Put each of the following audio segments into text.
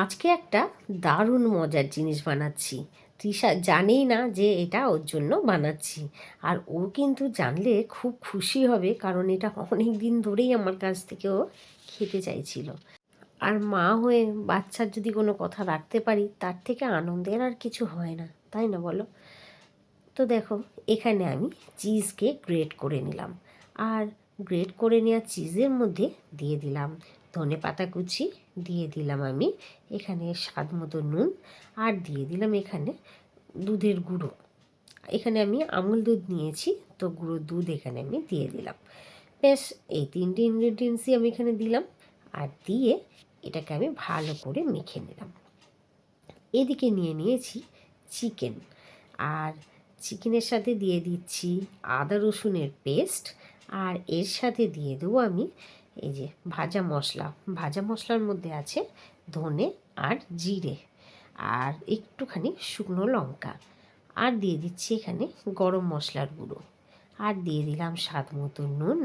আজকে একটা দারুণ মজার জিনিস বানাচ্ছি। তৃষা জানেই না যে এটা ওর জন্য বানাচ্ছি। আর ও কিন্তু জানলে খুব খুশি হবে, কারণ এটা অনেক দিন ধরেই আমার কাছ থেকে ও খেতে চাইছিল। আর মা হয়ে বাচ্চার যদি কোনো কথা রাখতে পারি, তার থেকে আনন্দের আর কিছু হয় না, তাই না বলো? তো দেখো, এখানে আমি চিজকে গ্রেট করে নিলাম। আর গ্রেট করে নেওয়া চিজের মধ্যে দিয়ে দিলাম ধনেপাতা কুচি, দিয়ে দিলাম আমি এখানে স্বাদ মতো নুন, আর দিয়ে দিলাম এখানে দুধের গুঁড়ো। এখানে আমি আমুল দুধ নিয়েছি, তো গুঁড়ো দুধ এখানে আমি দিয়ে দিলাম। ব্যাস, এই তিনটে ইনগ্রেডিয়েন্টসই আমি এখানে দিলাম। আর দিয়ে এটাকে আমি ভালো করে মেখে নিলাম। এদিকে নিয়ে নিয়েছি চিকেন। আর চিকেনের সাথে দিয়ে দিচ্ছি আদা রসুনের পেস্ট। আর এর সাথে দিয়ে দেবো আমি এই যে ভাজা মশলা। ভাজা মশলার মধ্যে আছে ধনে আর জিরে আর একটুখানি শুকনো লঙ্কা। আর দিয়ে দিচ্ছি এখানে গরম মশলার গুঁড়ো। আর দিয়ে দিলাম স্বাদ মতো নুন।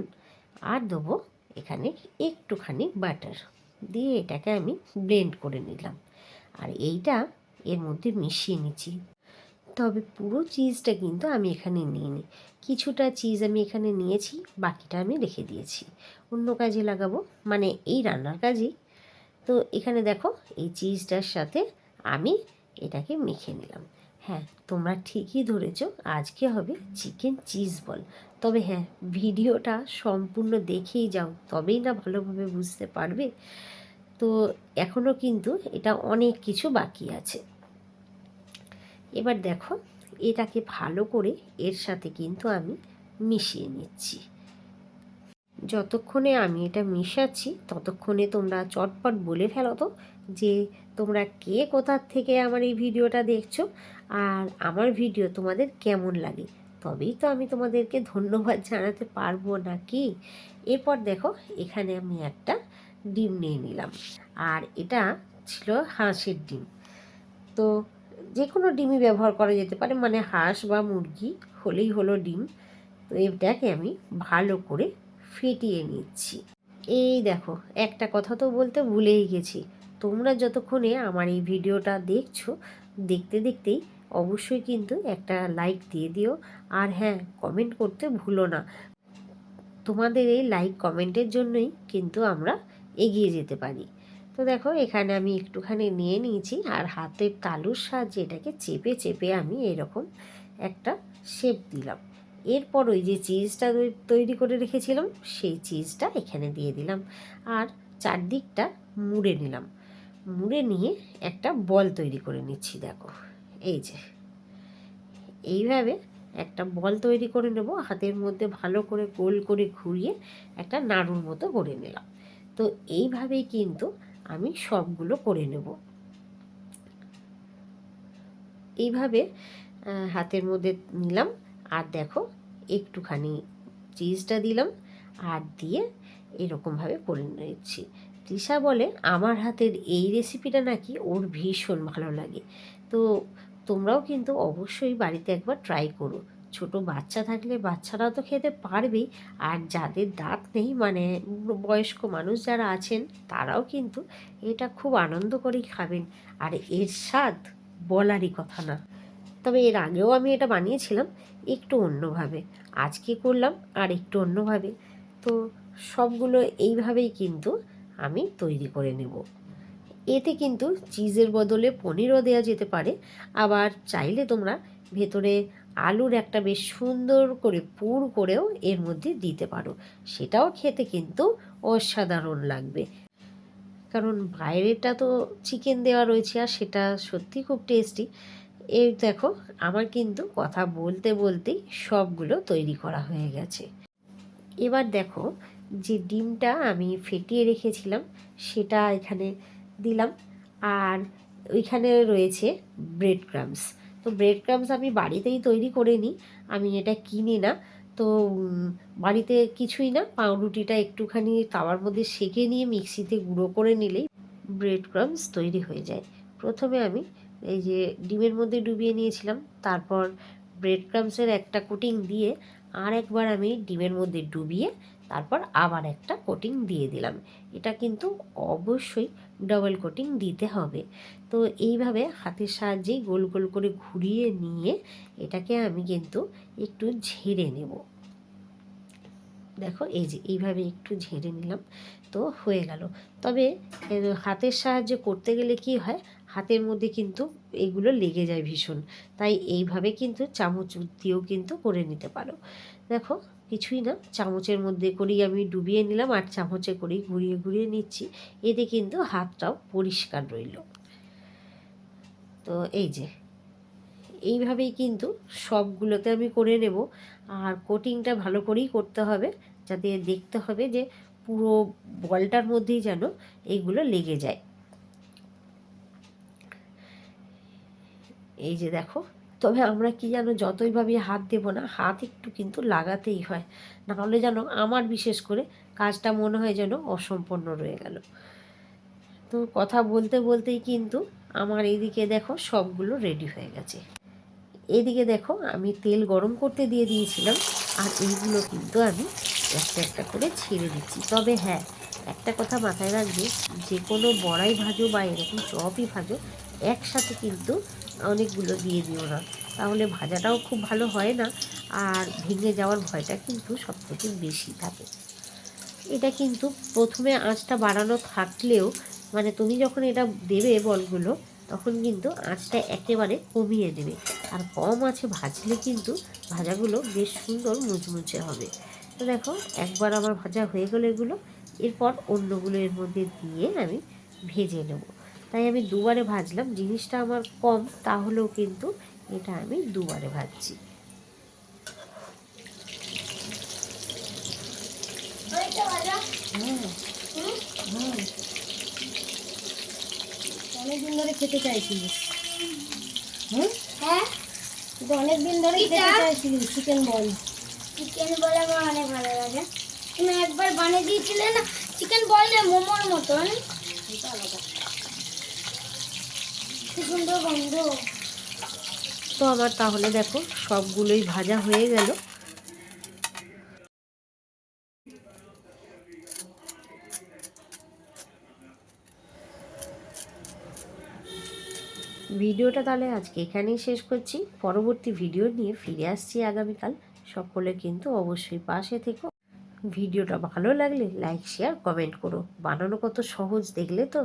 আর দেবো এখানে একটুখানি বাটার। দিয়ে এটাকে আমি ব্লেন্ড করে নিলাম। আর এইটা এর মধ্যে মিশিয়ে নিচ্ছি। তবে পুরো চিজটা কিন্তু আমি এখানে নিইনি। কিছুটা চিজ আমি এখানে নিয়েছি, বাকিটা আমি রেখে দিয়েছি অন্য কাজে লাগাবো, মানে এই রান্নার কাজেই। তো এখানে দেখো, এই চিজটার সাথে আমি এটাকে মেখে নিলাম। হ্যাঁ, তোমরা ঠিকই ধরেছো, আজকে হবে চিকেন চিজ বল। তবে হ্যাঁ, ভিডিওটা সম্পূর্ণ দেখেই যাও, তবেই না ভালোভাবে বুঝতে পারবে। তো এখনও কিন্তু এটা অনেক কিছু বাকি আছে। এবার দেখো, এটাকে ভালো করে এর সাথে কিন্তু আমি মিশিয়ে নিচ্ছি। যতক্ষণে আমি এটা মিশাচ্ছি, ততক্ষণে তোমরা চটপট বলে ফেলো তো যে তোমরা কে কোথার থেকে আমার এই ভিডিওটা দেখছো, আর আমার ভিডিও তোমাদের কেমন লাগে। তবেই তো আমি তোমাদেরকে ধন্যবাদ জানাতে পারবো নাকি। এরপর দেখো, এখানে আমি একটা ডিম নিয়ে নিলাম। আর এটা ছিল হাঁসের ডিম। তো যে কোনো ডিমই ব্যবহার করা যেতে পারে, মানে হাঁস বা মুরগি হলেই হলো ডিম। তো এটাকে আমি ভালো করে ফেটিয়ে নিচ্ছি। এই দেখো, একটা কথা তো বলতে ভুলেই গেছি। তোমরা যতক্ষণে আমার এই ভিডিওটা দেখছো, দেখতে দেখতেই অবশ্যই কিন্তু একটা লাইক দিয়ে দিও। আর হ্যাঁ, কমেন্ট করতে ভুলো না। তোমাদের এই লাইক কমেন্টের জন্যই কিন্তু আমরা এগিয়ে যেতে পারি। তো দেখো, এখানে আমি একটুখানি নিয়ে নিয়েছি, আর হাতের তালুর সাহায্যে এটাকে চেপে চেপে আমি এরকম একটা শেপ দিলাম। এরপর ওই যে চিজটা তৈরি করে রেখেছিলাম, সেই চিজটা এখানে দিয়ে দিলাম। আর চারদিকটা মুড়ে নিলাম। মুড়ে নিয়ে একটা বল তৈরি করে নিচ্ছি। দেখো, এই যে এইভাবে একটা বল তৈরি করে নেব। হাতের মধ্যে ভালো করে গোল করে ঘুরিয়ে একটা নাড়ুর মতো করে নিলাম। তো এইভাবেই কিন্তু আমি সবগুলো করে নেব। এইভাবে হাতের মধ্যে নিলাম। আর দেখো, একটুখানি চিজটা দিলাম, আর দিয়ে এরকমভাবে করে নিচ্ছি। তৃষা বলে আমার হাতের এই রেসিপিটা নাকি ওর ভীষণ ভালো লাগে। তো তোমরাও কিন্তু অবশ্যই বাড়িতে একবার ট্রাই করো। ছোট বাচ্চা থাকলে বাচ্চারাও তো খেতে পারবেই, আর যাদের দাঁত নেই, মানে বয়স্ক মানুষ যারা আছেন, তারাও কিন্তু এটা খুব আনন্দ করেই খাবেন। আর এর স্বাদ বলারই কথা না। তবে এর আগেও আমি এটা বানিয়েছিলাম একটু অন্যভাবে, আজকে করলাম আর একটু অন্যভাবে। তো সবগুলো এইভাবেই কিন্তু আমি তৈরি করে নেব। এতে কিন্তু চিজের বদলে পনিরও দেওয়া যেতে পারে। আবার চাইলে তোমরা ভেতরে আলুর একটা বেশ সুন্দর করে পুর করেও এর মধ্যে দিতে পারো, সেটাও খেতে কিন্তু অসাধারণ লাগবে। কারণ বাইরেটা তো চিকেন দেওয়া রয়েছে, আর সেটা সত্যি খুব টেস্টি। এই দেখো, আমার কিন্তু কথা বলতে বলতেই সবগুলো তৈরি করা হয়ে গেছে। এবার দেখো, যে ডিমটা আমি ফেটিয়ে রেখেছিলাম সেটা এখানে দিলাম। আর ওইখানে রয়েছে ব্রেড ক্রাম্বস। তো ব্রেড ক্রাম্বস আমি বাড়িতেই তৈরি করে নিই, আমি এটা কিনি না। তো বাড়িতে কিছুই না, পাউরুটিটা একটুখানি তাওয়ার মধ্যে সেঁকে নিয়ে মিক্সিতে গুঁড়ো করে নিলেই ব্রেড ক্রাম্বস তৈরি হয়ে যায়। প্রথমে আমি এই যে ডিমের মধ্যে ডুবিয়ে নিয়েছিলাম, তারপর ব্রেড ক্রাম্বসের একটা কোটিং দিয়ে আর একবার আমি ডিমের মধ্যে ডুবিয়ে তারপর আবার একটা কোটিং দিয়ে দিলাম। এটা কিন্তু অবশ্যই ডবল কোটিং দিতে হবে। তো এইভাবে হাতের সাহায্যেই গোল গোল করে ঘুরিয়ে নিয়ে এটাকে আমি কিন্তু একটু ঝেড়ে নেব। দেখো এই যে এইভাবে একটু ঝেড়ে নিলাম, তো হয়ে গেল। তবে হাতের সাহায্যে করতে গেলে কি হয়, হাতের মধ্যে কিন্তু এগুলো লেগে যায় ভীষণ, তাই এইভাবে কিন্তু চামচ দিয়েও কিন্তু করে নিতে পারো। দেখো কিছুই না, চামচের মধ্যে করেই আমি ডুবিয়ে নিলাম আর চামচে করেই ঘুরিয়ে ঘুরিয়ে নিচ্ছি, এতে কিন্তু হাতটাও পরিষ্কার রইল। তো এই যে এইভাবেই কিন্তু সবগুলোতে আমি করে নেব। আর কোটিংটা ভালো করেই করতে হবে, যাতে দেখতে হবে যে পুরো বলটার মধ্যেই যেন এইগুলো লেগে যায়। এই যে দেখো, তবে আমরা কি জানো, যতই ভাবে হাত দেবো না, হাত একটু কিন্তু লাগাতেই হয়, নাহলে যেন আমার বিশেষ করে কাজটা মনে হয় যেন অসম্পূর্ণ রয়ে গেল। তো কথা বলতে বলতেই কিন্তু আমার এইদিকে দেখো সবগুলো রেডি হয়ে গেছে। এদিকে দেখো আমি তেল গরম করতে দিয়ে দিয়েছিলাম, আর এইগুলো কিন্তু আমি একটা একটা করে ছেড়ে দিচ্ছি। তবে হ্যাঁ, একটা কথা মাথায় রাখবে, যে কোনো বড়াই ভাজো বা এরকম চপই ভাজো, একসাথে কিন্তু অনেকগুলো দিয়ে দিও না, তাহলে ভাজাটাও খুব ভালো হয় না, আর ভেঙে যাওয়ার ভয়টা কিন্তু সবথেকে বেশি থাকে। এটা কিন্তু প্রথমে আঁচটা বাড়ানো থাকলেও, মানে তুমি যখন এটা দেবে বলগুলো, তখন কিন্তু আঁচটা একেবারে কমিয়ে দেবে, আর কম আঁচে ভাজলে কিন্তু ভাজাগুলো বেশ সুন্দর মুচমুচে হবে। তো দেখো একবার আমার ভাজা হয়ে গেলো এগুলো, এরপর অন্যগুলো এর মধ্যে দিয়ে আমি ভেজে নেব। তাই আমি দুবারে ভাজলাম, জিনিসটা আমার কম, তাহলেও কিন্তু এটা আমি দুবারে ভাজছি। অনেকদিন ধরে খেতে চাইছিলিস? হ্যাঁ, কিন্তু অনেকদিন ধরে খেতে চাইছিলিস চিকেন বল। চিকেন বল আমার অনেক ভালো লাগে। তুমি একবার বানিয়ে দিয়েছিলে না চিকেন বল, মোমোর মতন, কি সুন্দর গন্ধ। তো আমার তাহলে দেখো সবগুলোই ভাজা হয়ে গেল। ভিডিওটা তাহলে আজকে এখানেই শেষ করছি, পরবর্তী ভিডিও নিয়ে ফিরে আসছি আগামীকাল। সকলে কিন্তু অবশ্যই পাশে থেকো। ভিডিওটা ভালো লাগলে লাইক শেয়ার কমেন্ট করো। বানানো কত সহজ দেখলে তো।